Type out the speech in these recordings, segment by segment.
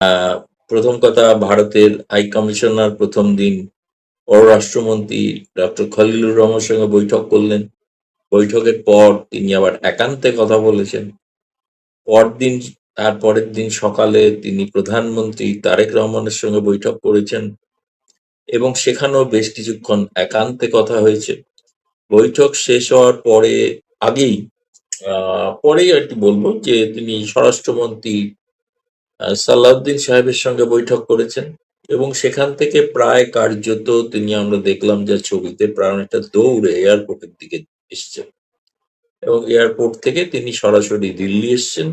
আহ, প্রথম কথা, ভারতের হাই কমিশনার প্রথম দিন পররাষ্ট্রমন্ত্রী ডক্টর খলিলুর রহমানের সঙ্গে বৈঠক করলেন। বৈঠকের পর তিনি আবার একান্তে কথা বলেছেন। পরদিন তার পরের দিন সকালে তিনি প্রধানমন্ত্রী তারেক রহমানের সঙ্গে বৈঠক করেছেন এবং সেখানেও বেশ কিছুক্ষণ একান্তে কথা হয়েছে। বৈঠক শেষ হওয়ার আগেই পরেই আর কি বলবো যে তিনি স্বরাষ্ট্রমন্ত্রী সালাউদ্দিন সাহেবের সঙ্গে বৈঠক করেছেন এবং সেখান থেকে প্রায় কার্যত আমরা দেখলাম যে ছবিতে প্রায় অনেকটা দৌড়ে এয়ারপোর্টের দিকে এসছেন এবং এয়ারপোর্ট থেকে তিনি সরাসরি দিল্লি এসছেন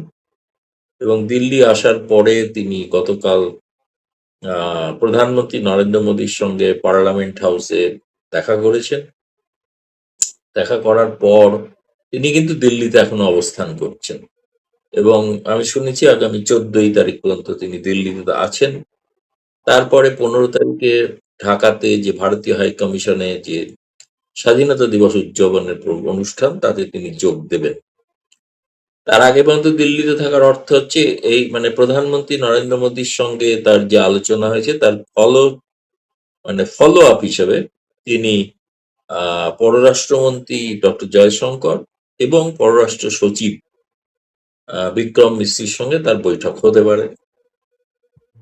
এবং দিল্লি আসার পরে তিনি গতকাল প্রধানমন্ত্রী নরেন্দ্র মোদীর সঙ্গে পার্লামেন্ট হাউসে দেখা করেছেন। দেখা করার পর তিনি কিন্তু দিল্লিতে এখনো অবস্থান করছেন এবং আমি শুনেছি আগামী 14ই তারিখ পর্যন্ত তিনি দিল্লিতে আছেন। তারপরে 15 তারিখে ঢাকাতে যে ভারতীয় হাই কমিশনে যে স্বাধীনতা দিবস উদযাপনের অনুষ্ঠান, তাতে তিনি যোগ দেবেন। তার আগে পর্যন্ত দিল্লিতে থাকার অর্থ হচ্ছে এই মানে প্রধানমন্ত্রী নরেন্দ্র মোদীর সঙ্গে তার যে আলোচনা হয়েছে তার ফলো আপ হিসেবে তিনি পররাষ্ট্রমন্ত্রী ডক্টর জয়শঙ্কর এবং পররাষ্ট্র সচিব বিক্রম মিশ্রির সঙ্গে তার বৈঠক হতে পারে।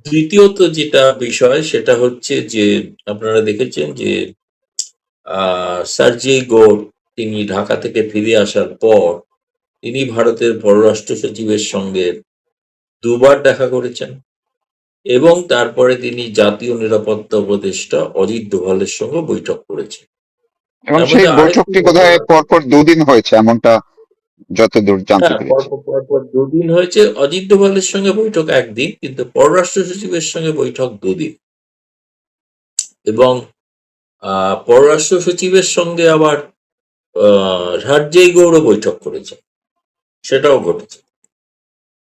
দ্বিতীয়ত যেটা বিষয় সেটা হচ্ছে যে আপনারা দেখেছেন যে সার্জেই গোর তিনি ঢাকা থেকে ফিরে আসার পর তিনি ভারতের পররাষ্ট্র সচিবের সঙ্গে দুবার দেখা করেছেন এবং তারপরে তিনি জাতীয় নিরাপত্তা উপদেষ্টা অজিত দোভালের সঙ্গে বৈঠক করেছেন। এবং তার সেই মধ্যে আরেকটি বৈঠকটি বোধহয় ঘটনা, পরপর দুদিন হয়েছে, এমনটা যতদূর জানতে হ্যাঁ, পেরেছি। পরপর পরপর দুদিন হয়েছে। অজিত দোভালের সঙ্গে বৈঠক একদিন, কিন্তু পররাষ্ট্র সচিবের সঙ্গে বৈঠক দুদিন এবং পররাষ্ট্র সচিবের সঙ্গে আবার সার্জেই গৌড় বৈঠক করেছে, সেটাও ঘটেছে।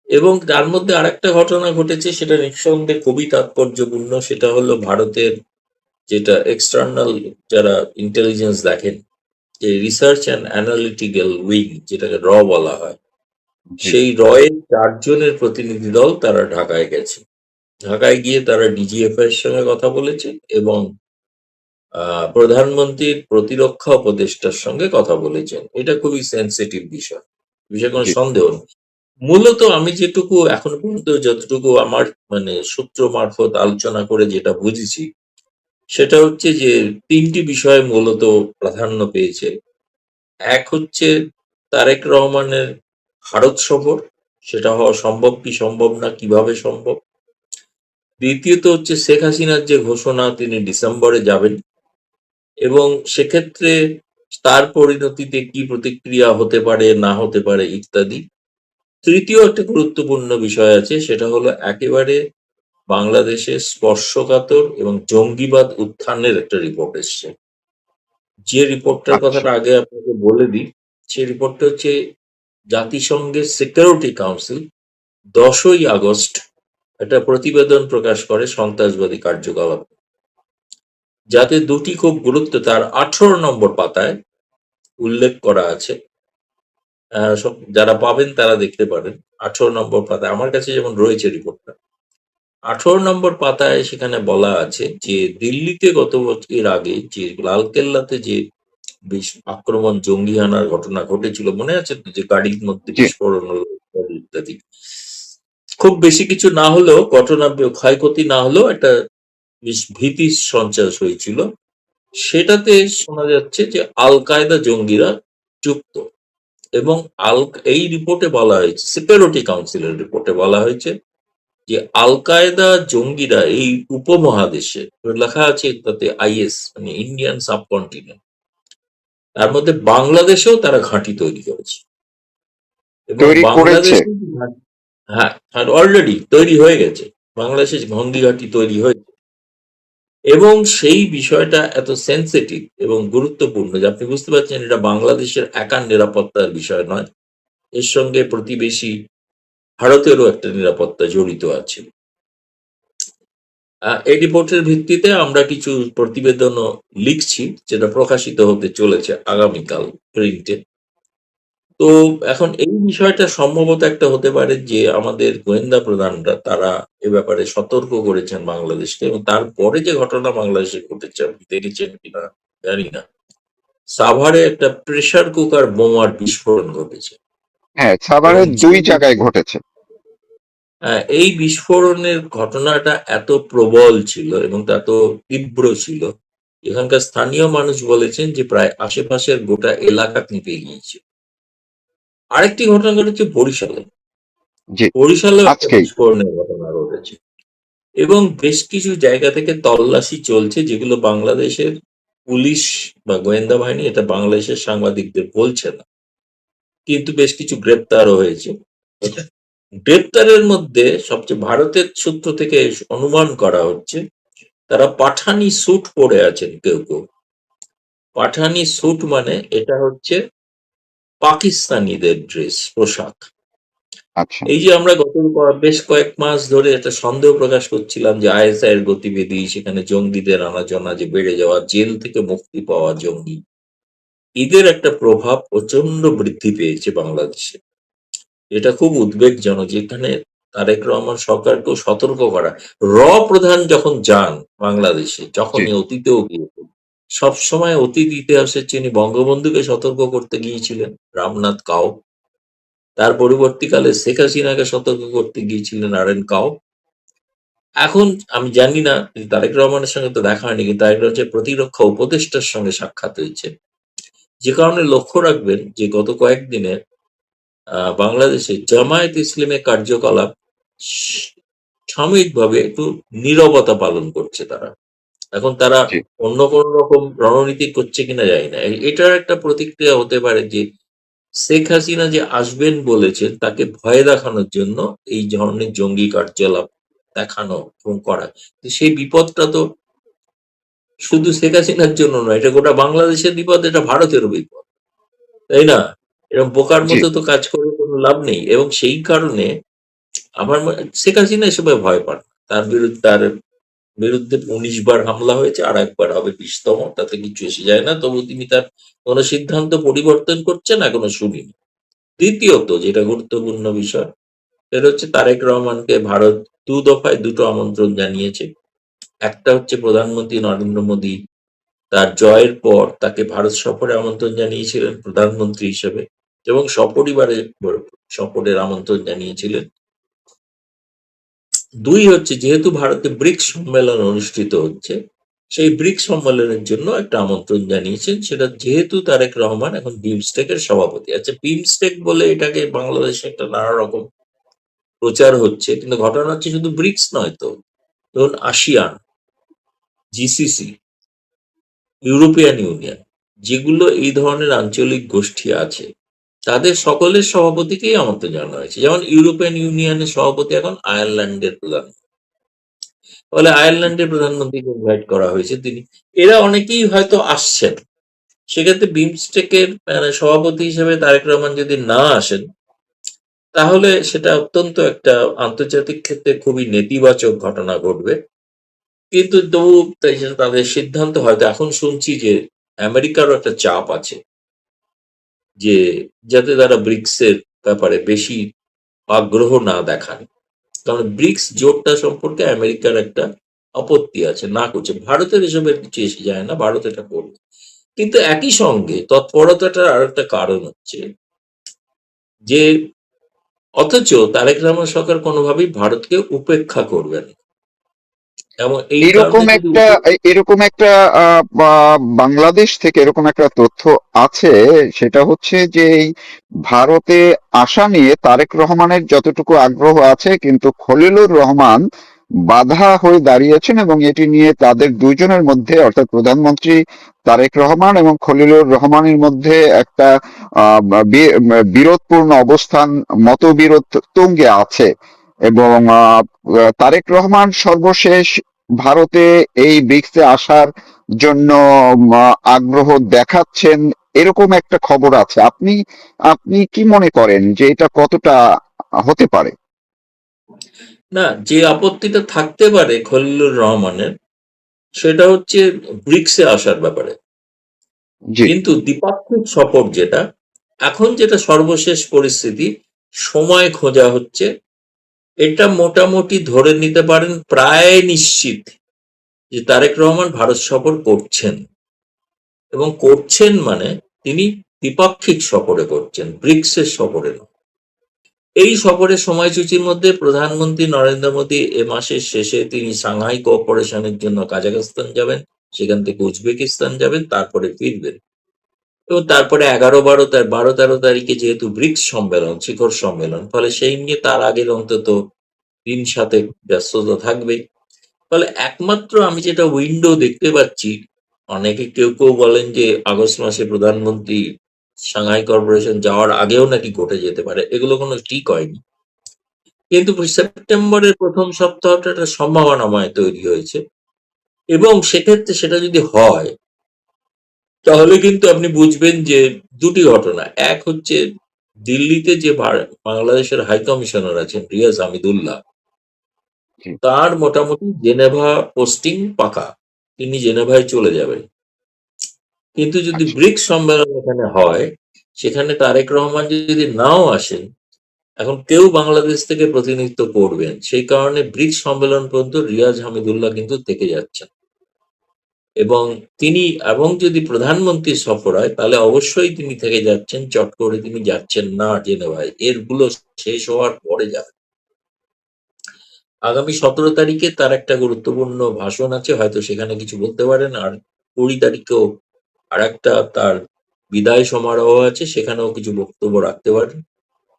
এবং তার মধ্যে আরেকটা ঘটনা ঘটেছে, সেটা নিঃসন্দেহে খুবই তাৎপর্যপূর্ণ। সেটা হলো ভারতের যেটা এক্সটার্নাল যারা ইন্টেলিজেন্স দেখেন, যে রিসার্চ অ্যান্ড অ্যানালিটিক্যাল উইং যেটাকে বলা হয়, জি। সেই এর 4 জনের প্রতিনিধি দল তারা ঢাকায় গেছে। ঢাকায় গিয়ে তারা ডিজিএফআই এর সঙ্গে কথা বলেছে এবং প্রধানমন্ত্রীর প্রতিরক্ষা উপদেষ্টার সঙ্গে কথা বলেছেন। এটা খুবই সেনসিটিভ বিষয়, কোনো জি। সন্দেহ নেই। মূলত আমি যেটুকু এখনো পর্যন্ত যতটুকু আমার সূত্র মারফত আলোচনা করে যেটা বুঝেছি, সেটা হচ্ছে যে 3টি বিষয় মূলত প্রাধান্য পেয়েছে। এক হচ্ছে তারেক রহমানের ভারত সফর, সেটা হওয়া সম্ভব কি সম্ভব না, কিভাবে সম্ভব। দ্বিতীয়ত হচ্ছে শেখ হাসিনার যে ঘোষণা তিনি ডিসেম্বরে যাবেন এবং সেক্ষেত্রে তার পরিণতিতে কি প্রতিক্রিয়া হতে পারে না হতে পারে ইত্যাদি। তৃতীয় একটা গুরুত্বপূর্ণ বিষয় আছে, সেটা হলো একেবারে বাংলাদেশে স্পর্শকাতর এবং জঙ্গিবাদ উত্থানের একটা রিপোর্ট এসছে। যে রিপোর্টটার আচ্ছা। কথাটা আগে আপনাকে বলে দিই, সেই রিপোর্টটা হচ্ছে জাতিসংঘের সিকিউরিটি কাউন্সিল 10ই আগস্ট একটা প্রতিবেদন প্রকাশ করে সন্ত্রাসবাদী কার্যকলাপ, যাতে দুটি খুব তার 18 নম্বর পাতায় উল্লেখ করা আছে। যারা পাবেন তারা দেখতে পারেন। 18 নম্বর পাতায় আমার কাছে যেমন রয়েছে রিপোর্টটা, 18 নম্বর পাতায় সেখানে বলা আছে যে দিল্লিতে গত এর আগে যে লালকেল্লাতে যে আক্রমণ জঙ্গি হানার ঘটনা ঘটেছিল, মনে আছে তো, যে গাড়ির মধ্যে জি। বিস্ফোরণ হলো ইত্যাদি ইত্যাদি। খুব বেশি কিছু না হলেও ঘটনা, ক্ষয়ক্ষতি না হলেও একটা বেশ ভীতির সঞ্চার হয়েছিল। সেটাতে শোনা যাচ্ছে যে আল কায়দা জঙ্গিরা যুক্ত এবং এই রিপোর্টে বলা হয়েছে, সিকিউরিটি কাউন্সিলের রিপোর্টে বলা হয়েছে যে আল কায়দা জঙ্গিরা এই উপমহাদেশে, লেখা আছে তাতে আইএস মানে ইন্ডিয়ান সাবকন্টিনেন্ট, তার মধ্যে বাংলাদেশেও তারা ঘাঁটি তৈরি করেছে এবং তৈরি করেছে। বাংলাদেশে, হ্যাঁ, আর অলরেডি তৈরি হয়ে গেছে। বাংলাদেশে জঙ্গি ঘাঁটি তৈরি হয়েছে এবং সেই বিষয়টা এত সেনসিটিভ এবং গুরুত্বপূর্ণ যে আপনি বুঝতে পারছেন এটা বাংলাদেশের একার নিরাপত্তার বিষয় নয়, এর সঙ্গে প্রতিবেশী ভারতেরও একটা নিরাপত্তা জড়িত আছে। এই রিপোর্টের ভিত্তিতে আমরা কিছু প্রতিবেদনও লিখছি, যেটা প্রকাশিত হতে চলেছে আগামীকাল প্রিন্টে। তো এখন এই বিষয়টা সম্ভবত একটা হতে পারে যে আমাদের গোয়েন্দা প্রধানরা তারা এ ব্যাপারে সতর্ক করেছেন বাংলাদেশকে, এবং তারপরে যে ঘটনা বাংলাদেশে ঘটেছে আপনি দেখেছেন কিনা জানি না, সাভারে একটা প্রেসার কুকার বোমার বিস্ফোরণ ঘটেছে। হ্যাঁ, এবং সাভারের যে 2 জায়গায় ঘটেছে। এই বিস্ফোরণের ঘটনাটা এত প্রবল ছিল এবং এত তীব্র ছিল, এখানকার স্থানীয় মানুষ বলেছেন যে প্রায় আশেপাশের গোটা এলাকা কেঁপে গিয়েছে। আরেকটি ঘটনা ঘটেছে বরিশালে। জি, বরিশালেও একটা আজকেই। বিস্ফোরণের ঘটনা ঘটেছে, এবং বেশ কিছু জায়গা থেকে তল্লাশি চলছে, যেগুলো বাংলাদেশের পুলিশ বা গোয়েন্দা বাহিনী এটা বাংলাদেশের সাংবাদিকদের বলছে না, কিন্তু বেশ কিছু গ্রেপ্তারও হয়েছে। গ্রেপ্তারের মধ্যে সবচেয়ে ভারতের সূত্র থেকে অনুমান করা হচ্ছে তারা পাঠানি স্যুট পরে আছেন কেউ কেউ। পাঠানি স্যুট মানে এটা হচ্ছে পাকিস্তানিদের ড্রেস, পোশাক। আচ্ছা। এই যে আমরা বেশ কয়েক মাস ধরে একটা সন্দেহ প্রকাশ করছিলাম যে আইএসআই এর গতিবিধি, সেখানে জঙ্গিদের আনাজনা যে বেড়ে যাওয়া, জেল থেকে মুক্তি পাওয়া জঙ্গি, এদের একটা প্রভাব প্রচন্ড বৃদ্ধি পেয়েছে বাংলাদেশে। এটা খুব উদ্বেগজনক, যেখানে তারেক রহমান সরকারকেও সতর্ক করা। প্রধান যখন যান বাংলাদেশে, জি, যখনই অতীতেও গিয়েছেন, সবসময় অতীত ইতিহাসের তিনি বঙ্গবন্ধুকে সতর্ক করতে গিয়েছিলেন, রামনাথ কাও। তার পরবর্তীকালে শেখ হাসিনাকে সতর্ক করতে গিয়েছিলেন আর.এন. কাও। এখন আমি জানি না, তারেক রহমানের সঙ্গে তো দেখা হয়নি, কিন্তু তারেক রহমানের প্রতিরক্ষা উপদেষ্টার সঙ্গে সাক্ষাৎ হয়েছে। যে কারণে লক্ষ্য রাখবেন যে গত কয়েকদিনে বাংলাদেশে জামায়াত ইসলামের কার্যকলাপ স- সাময়িকভাবে একটু নীরবতা পালন করছে তারা। এখন তারা জি। অন্য কোন রকম রণনীতি করছে কিনা জানি না। এটার একটা প্রতিক্রিয়া হতে পারে যে শেখ হাসিনা যে আসবেন বলেছেন তাকে ভয় দেখানোর জন্য এই ধরনের জঙ্গি কার্যকলাপ দেখানো এবং করা। তো সেই বিপদটা তো শুধু শেখ হাসিনার জন্য নয়, এটা গোটা বাংলাদেশের বিপদ, এটা ভারতেরও বিপদ, তাই না? এরকম বোকার জি, মতো তো কাজ করে কোনো লাভ নেই, এবং সেই কারণে শেখ হাসিনা এসবে ভয় পান না। তার বিরুদ্ধে ১৯ বার হামলা হয়েছে, আর একবার হবে ২০তম, তাতে কিছু এসে যায় না। তবু তিনি তার কোনো সিদ্ধান্ত পরিবর্তন করছেন এখনো শুনিনি। দ্বিতীয়ত যেটা গুরুত্বপূর্ণ বিষয়, সেটা হচ্ছে তারেক রহমানকে ভারত ২ দফায় ২টো আমন্ত্রণ জানিয়েছে। একটা হচ্ছে প্রধানমন্ত্রী নরেন্দ্র মোদী তার জয়ের পর তাকে ভারত সফরে আমন্ত্রণ জানিয়েছিলেন প্রধানমন্ত্রী হিসেবে, এবং সপরিবারে সফরের আমন্ত্রণ জানিয়েছিলেন। ২ হচ্ছে যেহেতু ভারতে ব্রিক্স সম্মেলন অনুষ্ঠিত হচ্ছে, সেই ব্রিক্স সম্মেলনের জন্য একটা আমন্ত্রণ জানিয়েছেন। সেটা যেহেতু তারেক রহমান এখন বিমস্টেকের সভাপতি। আচ্ছা, বিমস্টেক বলে এটাকে বাংলাদেশে একটা নানা রকম প্রচার হচ্ছে, কিন্তু ঘটনা হচ্ছে শুধু ব্রিক্স নয় তো, ধরুন আসিয়ান, জিসিসি, ইউরোপিয়ান ইউনিয়ন, যেগুলো এই ধরনের আঞ্চলিক গোষ্ঠী আছে, তাদের সকলের সভাপতিকেই আমন্ত্রণ জানানো হয়েছে। যেমন ইউরোপিয়ান ইউনিয়নের সভাপতি এখন আয়ারল্যান্ডের প্রধান, ফলে আয়ারল্যান্ডের প্রধানমন্ত্রীকে ইনভাইট করা হয়েছে তিনি। এরা অনেকেই হয়তো আসছেন। সেক্ষেত্রে বিমস্টেকের সভাপতি হিসেবে তারেক রহমান যদি না আসেন, তাহলে সেটা অত্যন্ত একটা আন্তর্জাতিক ক্ষেত্রে খুবই নেতিবাচক ঘটনা ঘটবে। কিন্তু তবু সেটা তাদের সিদ্ধান্ত। হয়তো এখন শুনছি যে আমেরিকারও একটা চাপ আছে যে যাতে তারা ব্রিক্স এর ব্যাপারে বেশি আগ্রহ না দেখান, কারণ ব্রিক্স জোটটা সম্পর্কে আমেরিকার একটা আপত্তি আছে, না করছে। ভারতের এসবের কিছু এসে যায় না, ভারত এটা করবে। কিন্তু একই সঙ্গে তৎপরতাটার আর একটা কারণ হচ্ছে যে অথচ তারেক রহমান সরকার কোনোভাবেই ভারতকে উপেক্ষা করবেন না। এবং এই এরকম কারণে যদি একটা এরকম একটা বাংলাদেশ থেকে এরকম একটা তথ্য আছে। সেটা হচ্ছে যে এই ভারতে আসা নিয়ে তারেক রহমানের যতটুকু আগ্রহ আছে, কিন্তু খলিলুর রহমান বাধা হয়ে দাঁড়িয়েছেন, এবং এটি নিয়ে তাদের দুইজনের মধ্যে, অর্থাৎ প্রধানমন্ত্রী তারেক রহমান এবং খলিলুর রহমানের মধ্যে একটা বিরোধপূর্ণ অবস্থান, মতবিরোধ তুঙ্গে আছে। এবং তারেক রহমান সর্বশেষ ভারতে এই ব্রিক্সে আসার জন্য আগ্রহ দেখাচ্ছেন, এরকম একটা খবর আছে। আপনি আপনি কি মনে করেন যে এটা কতটা হতে পারে? না, যে আপত্তিটা থাকতে পারে খলিলুর রহমানের, সেটা হচ্ছে ব্রিক্সে আসার ব্যাপারে। জি, কিন্তু দ্বিপাক্ষিক সফর যেটা, এখন যেটা সর্বশেষ পরিস্থিতি, সময় খোঁজা হচ্ছে। এটা মোটামুটি ধরে নিতে পারেন প্রায় নিশ্চিত যে তারেক রহমান ভারত সফর করছেন, এবং করছেন মানে তিনি দ্বিপাক্ষিক সফরে করছেন, ব্রিক্সের সফরে নয়। এই সফরের সময়সূচির মধ্যে প্রধানমন্ত্রী নরেন্দ্র মোদী এ মাসের শেষে তিনি সাংহাই কোঅপারেশনের জন্য কাজাখস্তান যাবেন, সেখান থেকে উজবেকিস্তান যাবেন, তারপরে ফিরবেন। এবং তারপরে 11, 12, 13 যেহেতু ব্রিক্স সম্মেলন, শিখর সম্মেলন, ফলে সেই নিয়ে তার আগের অন্তত 3-7 ব্যস্ততা থাকবেই। ফলে একমাত্র আমি যেটা উইন্ডো দেখতে পাচ্ছি, অনেকে কেউ কেউ বলেন যে আগস্ট মাসে প্রধানমন্ত্রী সাংহাই কর্পোরেশন যাওয়ার আগেও নাকি ঘটে যেতে পারে, এগুলো কোনো ঠিক হয়নি। কিন্তু সেপ্টেম্বরের প্রথম সপ্তাহটা একটা সম্ভাবনাময় তৈরি হয়েছে, এবং সেক্ষেত্রে সেটা যদি হয় তাহলে কিন্তু আপনি বুঝবেন যে দুটি ঘটনা। এক হচ্ছে, দিল্লিতে যে বাংলাদেশের হাই কমিশনার আছেন রিয়াজ হামিদুল্লাহ, জি, তার মোটামুটি জেনেভা পোস্টিং পাকা, তিনি জেনেভায় চলে যাবেন। কিন্তু যদি আচ্ছা, ব্রিক্স সম্মেলন এখানে হয়, সেখানে তারেক রহমান যদি নাও আসেন, এখন কেউ বাংলাদেশ থেকে প্রতিনিধিত্ব করবেন, সেই কারণে ব্রিক্স সম্মেলন পর্যন্ত রিয়াজ হামিদুল্লাহ কিন্তু থেকে যাচ্ছেন। এবং তিনি, এবং যদি প্রধানমন্ত্রী সফর হয় তাহলে অবশ্যই তিনি থেকে যাচ্ছেন, চট করে তিনি যাচ্ছেন না জেনেভায়, এরগুলো শেষ হওয়ার পরে যাবেন। আগামী 17 তারিখে তার একটা গুরুত্বপূর্ণ ভাষণ আছে, হয়তো সেখানে কিছু বলতে পারেন। আর 20 তারিখেও আর একটা তার বিদায় সমারোহ আছে, সেখানেও কিছু বক্তব্য রাখতে পারেন।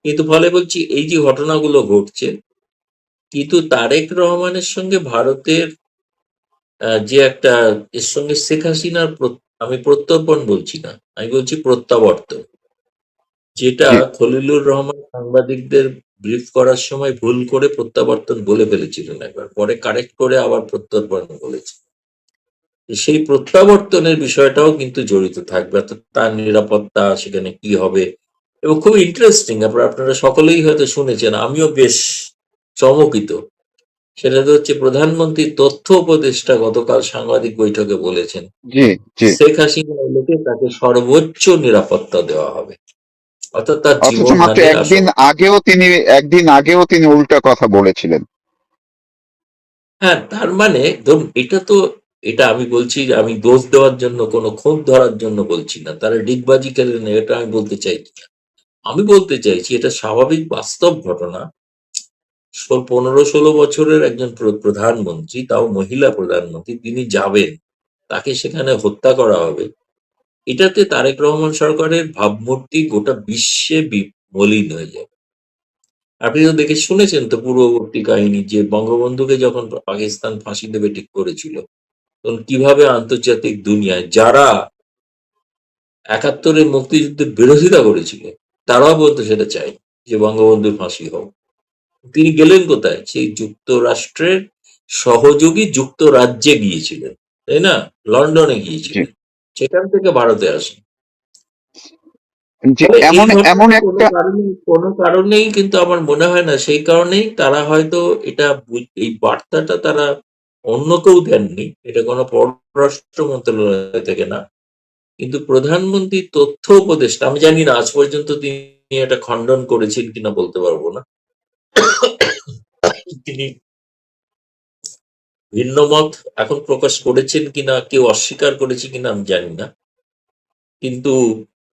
কিন্তু ফলে বলছি, এই যে ঘটনাগুলো ঘটছে, কিন্তু তারেক রহমানের সঙ্গে ভারতের যে একটা, এর সঙ্গে শেখ হাসিনার আমি প্রত্যর্পণ বলছি না, আমি বলছি প্রত্যাবর্তন, যেটা জি, খলিলুর রহমান সাংবাদিকদের ব্রিফ করার সময় ভুল করে প্রত্যাবর্তন বলে ফেলেছিলেন একবার, পরে কারেক্ট করে আবার প্রত্যর্পণ বলেছে। সেই প্রত্যাবর্তনের বিষয়টাও কিন্তু জড়িত থাকবে, অর্থাৎ তার নিরাপত্তা, সেখানে কি হবে। এবং খুব ইন্টারেস্টিং, আপনারা সকলেই হয়তো শুনেছেন, আমিও বেশ চমকিত। সেটা তো হচ্ছে, প্রধানমন্ত্রীর তথ্য উপদেষ্টা গতকাল সাংবাদিক বৈঠকে বলেছেন জি, জি। শেখ হাসিনা এলে তাকে সর্বোচ্চ নিরাপত্তা দেওয়া হবে, অর্থাৎ তার অথচ জীবন মাত্র হানির একদিন আশঙ্কা। আগেও তিনি একদিন আগেও তিনি উল্টা কথা বলেছিলেন। হ্যাঁ, তার মানে ধরুন, এটা আমি বলছি যে আমি দোষ দেওয়ার জন্য, কোনো খুঁত ধরার জন্য বলছি না, তারা ডিগবাজি খেলেন, এটা আমি বলতে চাইছি না। আমি বলতে চাইছি এটা স্বাভাবিক বাস্তব ঘটনা। 15-16 বছরের একজন প্রধানমন্ত্রী, তাও মহিলা প্রধানমন্ত্রী, তিনি যাবেন, তাকে সেখানে হত্যা করা হবে। এটাতে তারেক রহমান সরকারের ভাবমূর্তি গোটা বিশ্বে মলিন হয়ে যায়। আপনি তো দেখে শুনেছেন তো পূর্ববর্তী কাহিনী, যে বঙ্গবন্ধুকে যখন পাকিস্তান ফাঁসি দেবে ঠিক করেছিল, তখন কিভাবে আন্তর্জাতিক দুনিয়ায় যারা 71-এর মুক্তিযুদ্ধের বিরোধিতা করেছিল, তারাও বলতো সেটা চাই যে বঙ্গবন্ধুর ফাঁসি হোক। তিনি গেলেন কোথায়? সেই যুক্তরাষ্ট্রের সহযোগী যুক্তরাজ্যে গিয়েছিলেন, তাই না? লন্ডনে জি, গিয়েছিলেন, সেখান থেকে ভারতে আসেন। যে ফলে এই এমন এমন ঘটনা একটা কোনো কারণেই কিন্তু আমার মনে হয় না, সেই কারণেই তারা হয়তো এটা এই বার্তাটা তারা অন্য কেউ দেননি, এটা কোনো পররাষ্ট্র মন্ত্রণালয় থেকে না, কিন্তু প্রধানমন্ত্রী তথ্য উপদেষ্টা, আমি জানি না আজ পর্যন্ত তিনি এটা খণ্ডন করেছেন কিনা বলতে পারবো না, তিনি ভিন্ন মত এখন প্রকাশ করেছেন কিনা, কেউ অস্বীকার করেছে কিনা আমি জানি না, কিন্তু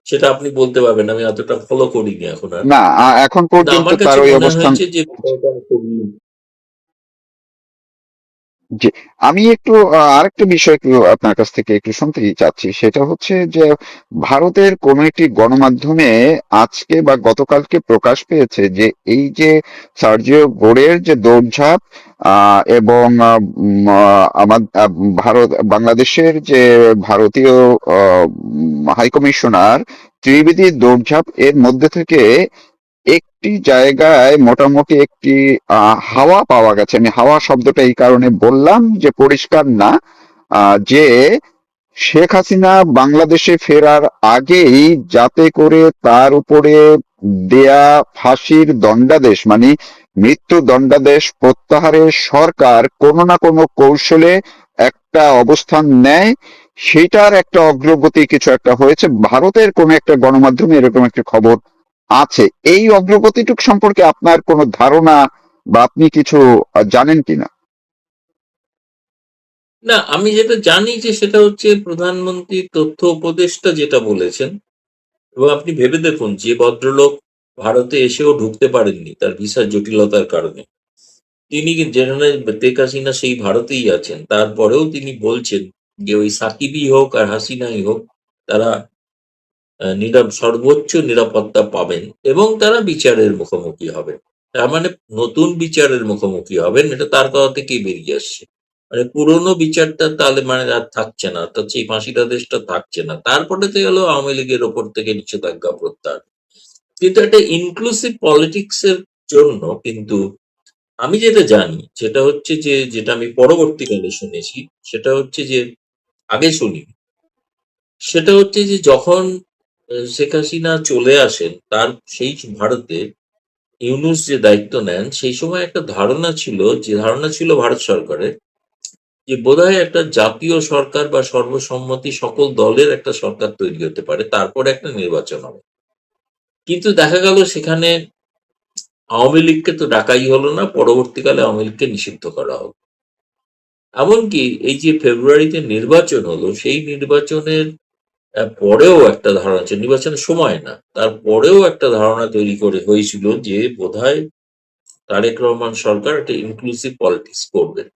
সেটা আপনি বলতে পারবেন, আমি অতটা ফলো করিনি এখন আর। না, এখন কিন্তু পর্যন্ত আমার তার কাছে ওই মনে অবস্থান। হয়েছে যে বিষয়টা খুবই। জি, আমি একটু আরেকটা বিষয় একটু আপনার কাছ থেকে একটু শুনতে চাচ্ছি, সেটা হচ্ছে যে ভারতের কোন একটি গণমাধ্যমে আজকে বা গতকালকে প্রকাশ পেয়েছে যে এই যে সার্জিও গোরের যে দৌড়ঝাঁপ এবং ভারত বাংলাদেশের যে ভারতীয় হাই কমিশনার ত্রিবেদীর দৌড়ঝাঁপ, এর মধ্যে থেকে একটি জায়গায় মোটামুটি একটি হাওয়া পাওয়া গেছে। আমি হাওয়া শব্দটা এই কারণে বললাম যে পরিষ্কার না, যে শেখ হাসিনা বাংলাদেশে ফেরার আগেই যাতে করে তার উপরে দেয়া ফাঁসির দণ্ডাদেশ, মানে মৃত্যু দণ্ডাদেশ প্রত্যাহারের সরকার কোনো না কোনো কৌশলে একটা অবস্থান নেয়, সেটার একটা অগ্রগতি কিছু একটা হয়েছে, ভারতের কোন একটা গণমাধ্যমে এরকম একটা খবর আছে। এই অগ্রগতিটুক সম্পর্কে আপনার কোনো ধারণা বা আপনি কিছু জানেন কিনা? না, আমি যেটা জানি যে সেটা হচ্ছে প্রধানমন্ত্রী তথ্য উপদেষ্টা যেটা বলেছেন, এবং আপনি ভেবে দেখুন যে ভদ্রলোক ভারতে এসেও ঢুকতে পারেননি তার ভিসার জটিলতার কারণে। তিনি যেখানে শেখ হাসিনা সেই ভারতেই আছেন, তারপরেও তিনি বলছেন যে ওই সাকিবই হোক আর হাসিনাই হোক, তারা সর্বোচ্চ নিরাপত্তা পাবেন এবং তারা বিচারের মুখোমুখি হবেন। তার মানে নতুন বিচারের মুখোমুখি হবেন, এটা তার কথা থেকেই বেরিয়ে আসছে। মানে পুরনো বিচারটা তাহলে মানে আর থাকছে না, অর্থাৎ সেই ফাঁসির আদেশটা থাকছে না। তারপরে তো গেল আওয়ামী লীগের ওপর থেকে নিষেধাজ্ঞা প্রত্যাহার। কিন্তু একটা ইনক্লুসিভ পলিটিক্স এর জন্য কিন্তু আমি যেটা জানি সেটা হচ্ছে যে, যেটা আমি পরবর্তীকালে শুনেছি, সেটা হচ্ছে যে আগে শুনি, সেটা হচ্ছে যে যখন শেখ হাসিনা চলে আসেন তার সেই ভারতে ইউনূস যে দায়িত্ব নেন, সেই সময় একটা ধারণা ছিল, যে ধারণা ছিল ভারত সরকারের, যে বোধহয় একটা জাতীয় সরকার বা সর্বসম্মতি সকল দলের একটা সরকার তৈরি হতে পারে, তারপরে একটা নির্বাচন হবে। কিন্তু দেখা গেল সেখানে আওয়ামী লীগকে তো ডাকাই হলো না, পরবর্তীকালে আওয়ামী লীগকে নিষিদ্ধ করা হলো। এমনকি এই যে ফেব্রুয়ারিতে নির্বাচন হলো, সেই নির্বাচনের পরেও একটা ধারণা ছিল, নির্বাচনের সময় না, তারপরেও একটা ধারণা তৈরি করে হয়েছিল যে বোধহয় তারেক রহমান সরকার একটা ইনক্লুসিভ পলিটিক্স করবেন।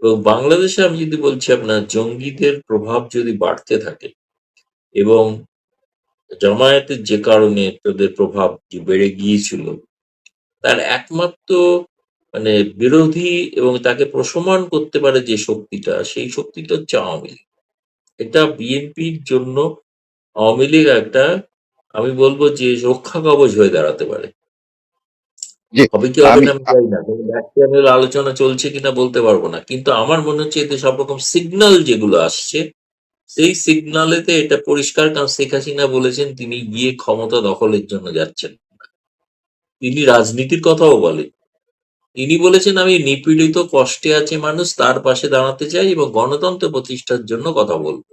এবং বাংলাদেশে আমি যদি বলছি আপনার, জঙ্গিদের প্রভাব যদি বাড়তে থাকে এবং জামায়াতের যে কারণে তাদের প্রভাব যে বেড়ে গিয়েছিল, তার একমাত্র মানে বিরোধী এবং তাকে প্রশমন করতে পারে যে শক্তিটা, সেই শক্তিটা হচ্ছে আওয়ামী লীগ। এটা বিএনপির জন্য আওয়ামী লীগ একটা, আমি বলবো যে রক্ষা কবচ হয়ে দাঁড়াতে পারে। জি। হবে কি হবে আমি না আমি জানি না, ব্যাক চ্যানেল আলোচনা চলছে কিনা বলতে পারবো না, কিন্তু আমার মনে হচ্ছে এতে সব রকম সিগন্যাল যেগুলো আসছে, সেই সিগন্যালেতে এটা পরিষ্কার। কারণ শেখ হাসিনা বলেছেন তিনি গিয়ে ক্ষমতা দখলের জন্য যাচ্ছেন না। তিনি রাজনীতির কথাও বলেন। তিনি বলেছেন আমি নিপীড়িত কষ্টে আছে মানুষ, তার পাশে দাঁড়াতে চাই এবং গণতন্ত্র প্রতিষ্ঠার জন্য কথা বলবো।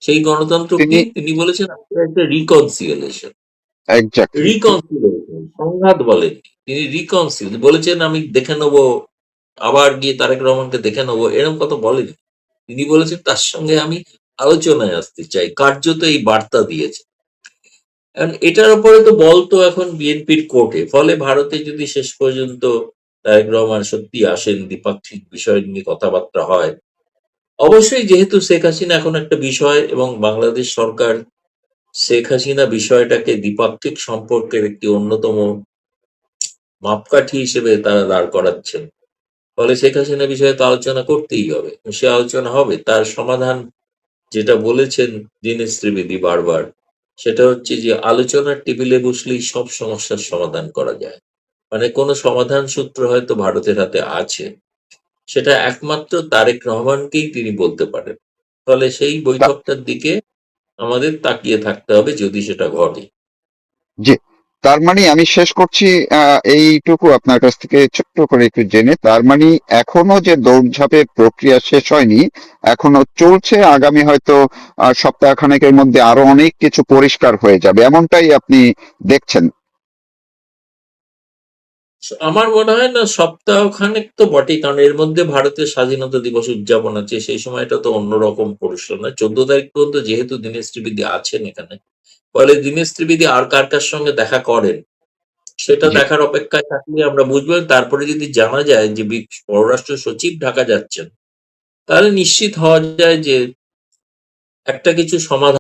সেই গণতন্ত্র কি? তিনি তিনি বলেছেন একটা রিকনসিলিয়েশন। এক্স্যাক্টলি। রিকনসিলিয়েশন, সংঘাত বলেন। তিনি রিকনসিল বলেছেন, আমি দেখে নেবো, আবার গিয়ে তারেক রহমানকে দেখে নেবো, এরকম কথা বলেনি। তিনি বলেছেন তার সঙ্গে আমি আলোচনায় আসতে চাই, কার্যত এই বার্তা দিয়েছে। এখন এটার উপরে তো বল তো এখন বিএনপির কোর্টে। ফলে ভারতে যদি শেষ পর্যন্ত তারেক রহমান সত্যি আসেন, দ্বিপাক্ষিক বিষয় নিয়ে কথাবার্তা হয়, অবশ্যই যেহেতু শেখ হাসিনা এখন একটা বিষয় এবং বাংলাদেশ সরকার শেখ হাসিনা বিষয়টাকে দ্বিপাক্ষিক সম্পর্কের একটি অন্যতম মাপকাঠি হিসেবে তারা দাঁড় করাচ্ছেন। ফলে শেখ হাসিনা বিষয়ে তো আলোচনা করতেই হবে। সে আলোচনা হবে। তার সমাধান যেটা বলেছেন দীনেশ ত্রিবেদী বারবার, সেটা হচ্ছে যে আলোচনার টেবিলে বসলেই সব সমস্যার সমাধান করা যায়। মানে কোনো সমাধান সূত্র হয়তো ভারতের হাতে আছে। সেটা একমাত্র তারেক রহমানকেই তিনি বলতে পারেন। ফলে সেই বৈঠকটার দিকে আমাদের তাকিয়ে থাকতে হবে যদি সেটা ঘটে। জি। তার মানে আমি শেষ করছি এইটুকু আপনার কাছ থেকে ছোট্ট করে একটু জেনে, তার মানে এখনো যে দৌড়ঝাঁপের প্রক্রিয়া শেষ হয়নি, এখনো চলছে। আগামী হয়তো সপ্তাহখানেকের মধ্যে আরো অনেক কিছু পরিষ্কার হয়ে যাবে, এমনটাই আপনি দেখছেন। আমার মনে হয় না সপ্তাহখানেক তো বটেই, কারণ এর মধ্যে ভারতের স্বাধীনতা দিবস উদযাপন আছে, সেই সময়টা তো অন্যরকম পরিচালনা। 14 তারিখ পর্যন্ত যেহেতু দীনেশ ত্রিবেদী আছেন এখানে, ফলে দীনেশ ত্রিবেদী আর কার কার সঙ্গে দেখা করেন সেটা জি। দেখার অপেক্ষায় থাকলে আমরা বুঝবো। তারপরে যদি জানা যায় যে পররাষ্ট্র সচিব ঢাকা যাচ্ছেন, তাহলে নিশ্চিত হওয়া যায় যে একটা কিছু সমাধান